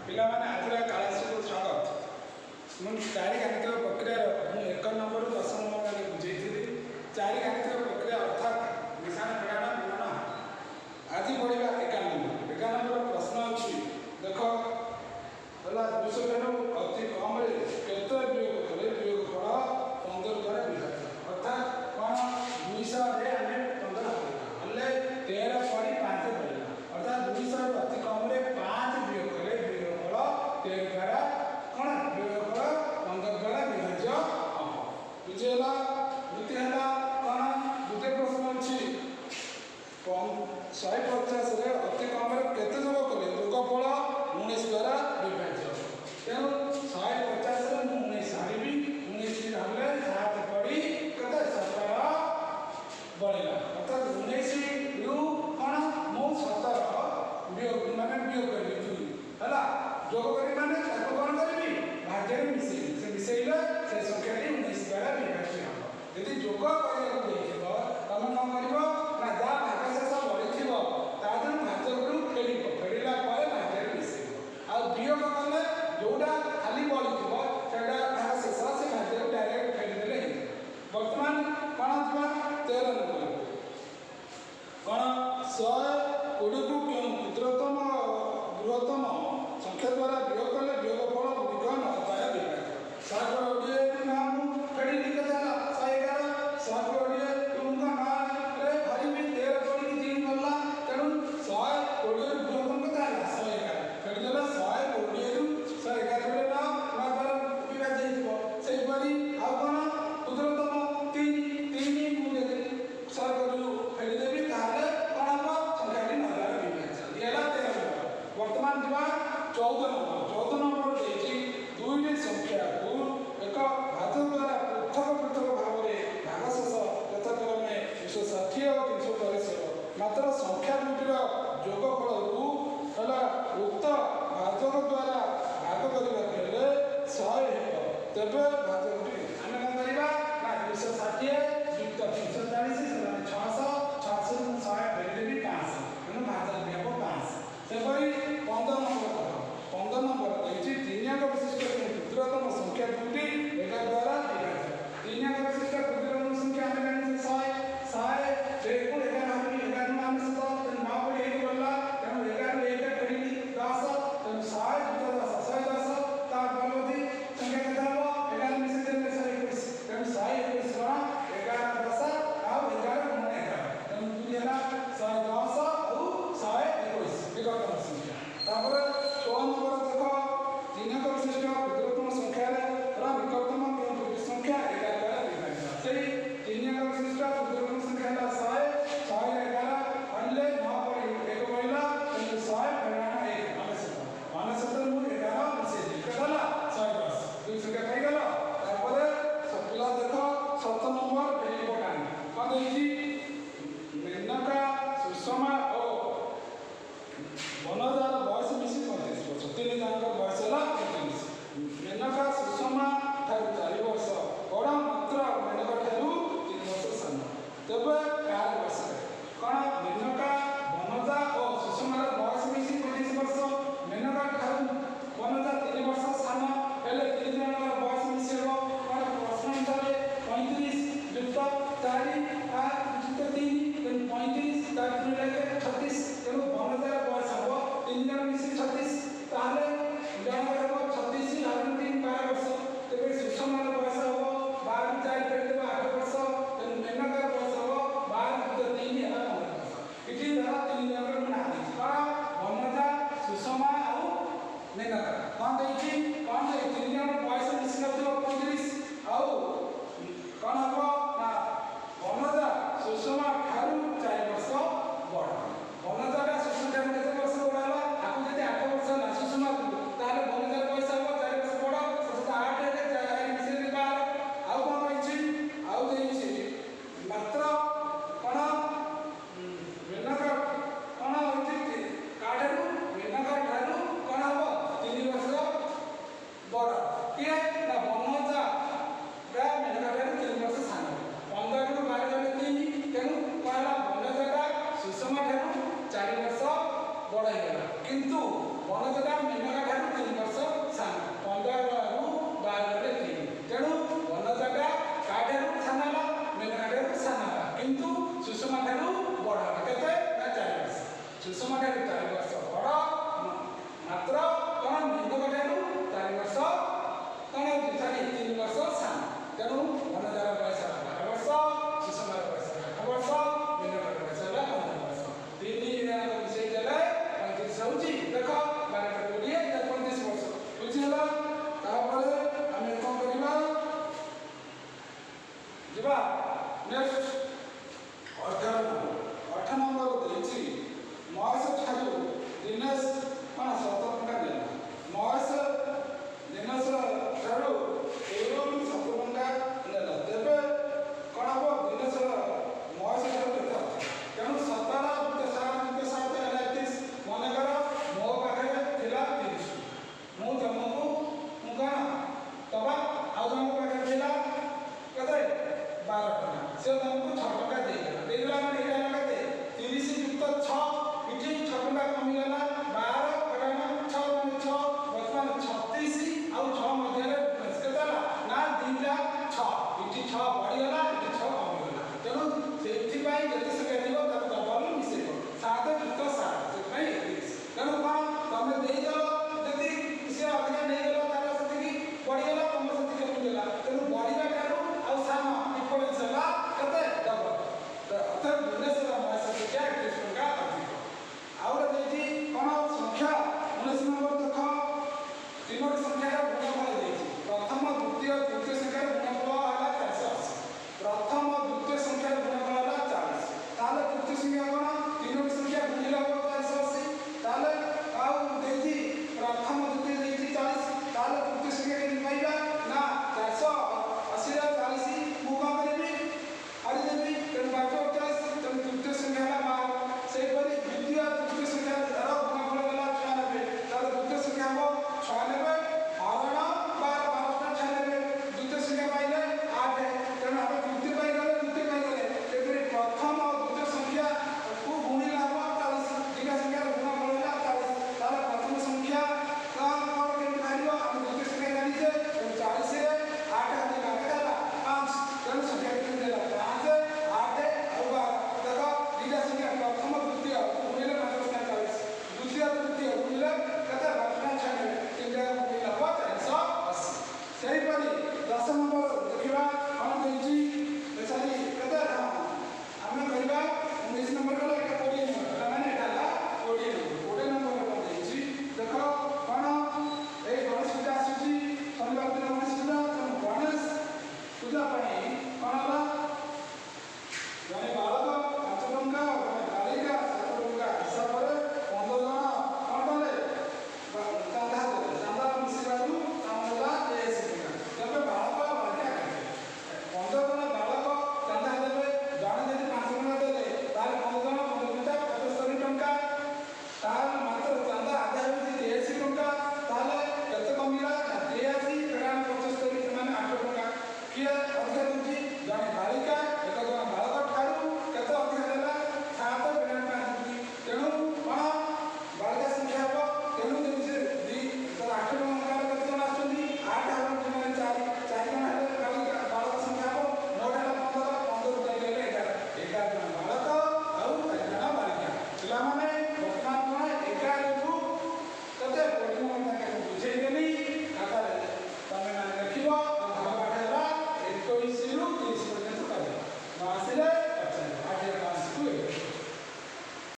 ପିଲାମାନେ ଆଜିର କ୍ଲାସକୁ ସ୍ୱାଗତ। ମୁଁ ଚାରି ଗାଣିତିକ ପ୍ରକ୍ରିୟାର ମୁଁ 1 ନମ୍ବରରୁ 10 ନମ୍ବର ଯାକେ ବୁଝେଇଥିଲି। ଚାରି ଗାଣିତିକ ପ୍ରକ୍ରିୟା ଅର୍ଥାତ୍ ମିଶାଣ ଫେଡ଼ାଣ ଗୁଣନ। ଆଜି ପଢ଼ିବା 1 ନମ୍ବର। 1 ନମ୍ବର ପ୍ରଶ୍ନ ଅଛି, ଦେଖ ହେଲା 200 ଅତି କମରେ କେତେ ବିୟୋଗ କଲେ ବିୟୋଗ ଫଳ 15 ଦ୍ୱାରା ବିଭାଜ୍ୟ। ଅର୍ଥାତ୍ କ'ଣ 200ରେ ଆମେ 15 କରିବା ହେଲେ 13 ପଡ଼ି 5 କରିବା। ଅର୍ଥାତ୍ 200ରୁ ଅତି କମରେ 5 ବିୟୋଗ କଲେ ବିୟୋଗ ଫଳ 13 ଦ୍ୱାରା କ'ଣ ବିୟୋଗ ଫଳ 15 ଦ୍ୱାରା ବିଭାଜ୍ୟ ହେବ। ବୁଝିହେଲା? ଦ୍ୱିତୀୟ ହେଲା କ'ଣ ଦ୍ୱିତୀୟ ପ୍ରଶ୍ନ ଅଛି 150ରେ ଅତି କମରେ କେତେ ଯୋଗ କଲେ ଯୋଗ ଫଳ 19 ଦ୍ୱାରା ବିଭାଜ୍ୟ। ତେଣୁ 150ରେ ମୁଁ 19 ଆଣିବି। 19 ରହିଲେ 7 ପଡ଼ି କେତେ 17 ବଳିଲା। ଅର୍ଥାତ୍ 19ରୁ କ'ଣ ମୁଁ 17 ବିୟୋଗ ମାନେ ବିୟୋଗ କରିବି ହେଲା। ଯୋଗ କରିବି ମାନେ ତାକୁ କ'ଣ କରିବି ଭାଗ୍ୟରେ ମିଶେଇବି। ସେ ମିଶେଇଲେ ସେ ସଂଖ୍ୟାଟି 19 ଦ୍ୱାରା ବିଭାଜ୍ୟ ହେବ। ଯଦି ଯୋଗ କରିବାକୁ ଦେଇଥିବ ତମେ କ'ଣ କରିବ ନା ଯାହା ଭାଗ ଶେଷ ବଳିଥିବ ତା ଦେହରୁ ଭାଜକୁ ଫେରିବ। ଫେରିଲା ପରେ ଭାଗ୍ୟରେ ମିଶେଇବ। ଆଉ ବିୟୋଗ କଲେ ଯୋଉଟା ଖାଲି ବଳିଥିବ ସେଟା ଭାଗ ଶେଷ ସେ ଭାଗ୍ୟକୁ ଡାଇରେକ୍ଟ ଫେରିଦେଲେ ହେଇଯିବ। ବର୍ତ୍ତମାନ କ'ଣ ଯିବା 13 ନମ୍ବର କ'ଣ 120କୁ କେଉଁ ବୃହତ୍ତମ ସଂଖ୍ୟା ଦ୍ୱାରା ବିୟୋଗ କଲେ ବିୟୋଗ ଫଳ ଗୁଡ଼ିକ 9 ଦ୍ୱାରା ବିଭାଜ୍ୟ। 120 ନା ମୁଁ ଫେରିଲି କେତେ ହେଲା 111। 120କୁ ମୁଁ 9ରେ ଭରିବି 13 ପଡ଼ିକି 3 ଗଲା। ତେଣୁ 120ରୁ ବୃହତ୍ତମ କେତେ ହେଲା 111। ଫେରିଦେଲେ 120ରୁ 111 ବେଳେ 9 ଦ୍ୱାରା ବିଭାଜ୍ୟ ହେଇଯିବ। ସେହିପରି ଆଉ କ'ଣ କ୍ଷୁଦ୍ରତମ 3 ମୁଁ ଯଦି 120ରୁ ଫେରିଦେବି ତାହେଲେ କ'ଣ ହେବ ସଂଖ୍ୟାଟି 9 ଦ୍ୱାରା ବିଭାଜ୍ୟ। ଇଏ ହେଲା 13 ନମ୍ବର। ବର୍ତ୍ତମାନ ଯିବା 14 ନମ୍ବର। 14 ନମ୍ବର ଦେଇଛି ଦୁଇଟି ସଂଖ୍ୟାକୁ ଏକ ଭାଜ ଦ୍ୱାରା ପୃଥକ ଭାବରେ ଭାଗ ଶେଷ ଯଥାକ୍ରମେ 260 ଓ 343। ମାତ୍ର ସଂଖ୍ୟା ଦୁଇଟିର ଯୋଗଫଳକୁ ହେଲା ଉକ୍ତ ଭାଜକ ଦ୍ୱାରା ଭାଗ କରିବାକୁ ହେଲେ 100 ହେବ। ତେବେ ଭାଜକଟି ଆମେ କ'ଣ କରିବା ନା 260 ଯୁକ୍ତ 340 ସେମାନେ 600। 600ରୁ 100 ଫେରିଦେବି 500। ତେଣୁ ଭାଜକଟି ହେବ 500। ସେପରି 15 ନମ୍ବର କର। 15 ନମ୍ବର ଦେଇଛି 3 ଅଙ୍କ ବିଶିଷ୍ଟ କ୍ଷୁଦ୍ରତମ ସଂଖ୍ୟା ଦୁଇଟି 11 ଦ୍ୱାରା ବିଭାଜ୍ୟ। 3 ଅଙ୍କ ବିଶିଷ୍ଟ କ୍ଷୁଦ୍ରତମ ସଂଖ୍ୟା ଆମେ ଜାଣିଛୁ 100। 100କୁ 11 ଭାବିବି 11 ରୁ ଆମେ 7 ତେଣୁ 9 ପଡ଼ି ହେଇକି ଗଲା। ତେଣୁ 11ରୁ 1 ଫେରିଲି 10। ତେଣୁ 100 ଯୁକ୍ତ 10 110। ତା ପରବର୍ତ୍ତୀ ସଂଖ୍ୟା କେତେ ହେବ 11 ମିଶେଇ ଦେଲେ 121। ତେଣୁ 121 କ'ଣ 11 10 ଆଉ 11 ଗୁଣନ 11। ତେଣୁ ଦୁଇଟି ହେଲା 110 ଆଉ 121 ବିକଳ୍ପ ସଂଖ୍ୟା। ତାପରେ 16 ନମ୍ବର ଦେଖ 3 ଅଙ୍କ ବିଶିଷ୍ଟ କ୍ଷୁଦ୍ରତମ ସଂଖ୍ୟାର ନିକଟତମ କେଉଁ ଦୁଇଟି ସଂଖ୍ୟା 11 ଦ୍ୱାରା ବିଭାଜ୍ୟ। ସେଇ 3 ଅଙ୍କ ବିଶିଷ୍ଟ କ୍ଷୁଦ୍ରତମ ସଂଖ୍ୟା ହେଲା 100। 100ରେ 11 ଆଣିଲେ 9 ପଡ଼ି 1 ବଳିଲା। ତେଣୁ 100 ଫେଡ଼ାଣ 1 99। 99ରୁ ମୁଁ 11 ମିଶେଇଦେଲି କେତେ ହେଲା 110। ଦୁଇ ସଂଖ୍ୟା ପାଇଗଲ। ତାପରେ ପିଲା ଦେଖ 7 ନମ୍ବର ଭେରି ଇମ୍ପୋର୍ଟାଣ୍ଟ କ'ଣ ଦେଇଛି ମେନକା ସୁଷମା ଓ ବନଜାର ବୟସ ମିଶି 35 ବର୍ଷ। 3 ଜଣଙ୍କ ବୟସ ହେଲା 35। ମେନକା ସୁଷମା ଠାରୁ 4 ବର୍ଷ ବଡ଼ ମାତ୍ର ମେନକା ଠାରୁ 3 ବର୍ଷ ସାନ। ତେବେ କାହାର ବୟସ କ'ଣ ମେନକା ବନଜା ଓ ସୁଷମାର ବୟସ ମିଶି 35 ବର୍ଷ। ମେନକା ଠାରୁ ବନଜା 3 ବର୍ଷ ସାନ ହେଲେ 3 ଜଣଙ୍କର ବୟସ ମିଶି ହେବ କ'ଣ ପ୍ରଶ୍ନ ଅନୁସାରେ 35 ଯୁକ୍ତ 4 ଯୁକ୍ତ 3 ତେଣୁ 35 ତାର 36। ତେଣୁ ବନଜାର ବୟସ ହେବ 3 ଜଣ ମିଶି 36। ତାହେଲେ ଜଣଙ୍କର ହେବ 36 ଆଉ 3 12 ବର୍ଷ। ତେବେ ସୁଷମାର ବୟସ ହେବ 12 ରୁ 4 ଫେରିଦେବ 8 ବର୍ଷ। ତେଣୁ ମେନକାର ବୟସ ହେବ 12 ଯୁକ୍ତ 3 ହେଲା 15 ବର୍ଷ। ଏଠି ଧର 3 ଜଣଙ୍କର ନାଁ ଦେଇଛି କ'ଣ ବନଜା ସୁଷମା ଆଉ ମେନକା। କ'ଣ ଦେଇଛି କ'ଣ 3 ଜଣଙ୍କ ବୟସ ମିଶି ନଥିବ 35। ଆଉ କ'ଣ ହେବ ନା ବନଜା ସୁଷମା ଠାରୁ 4 ବର୍ଷ ବଡ଼। ବନଜାଟା ସୁଷମା ଠାରୁ କେତେ ବର୍ଷ ବଡ଼ ହେଲା ଆକୁ ଯଦି 8 ବର୍ଷ ହେଲା ସୁଷମାକୁ ତାହେଲେ ବନଜାର ବୟସ ହେବ 4 ବର୍ଷ ବଡ଼। 8 ହେଲେ 4 ମିଶେଇଲେ 12। ଆଉ କ'ଣ କହିଛି ଆଉ ଦେଇଛି ମାତ୍ର କ'ଣ ମେନକା କ'ଣ ହେଉଛି କାଠାରୁ ମେନକା ଠାରୁ କ'ଣ ହେବ 3 ବର୍ଷ ବଡ଼। କିଏ ନା ବନଜା ମେନକା ଠାରୁ 3 ବର୍ଷ ସାନ। 15ରୁ 12 ଗଲେ 3। ତେଣୁ କ'ଣ ହେଲା ବନଜାଟା ସୁଷମା ଠାରୁ 4 ବର୍ଷ ବଡ଼ ହେଇଗଲା। କିନ୍ତୁ ବନଜାଟା ମେନକା ଠାରୁ ସୁଷମା ଠାରୁ ବଡ଼ ହେବ କେତେ ନା 4 ବର୍ଷ ସୁଷମା ଠାରୁ 4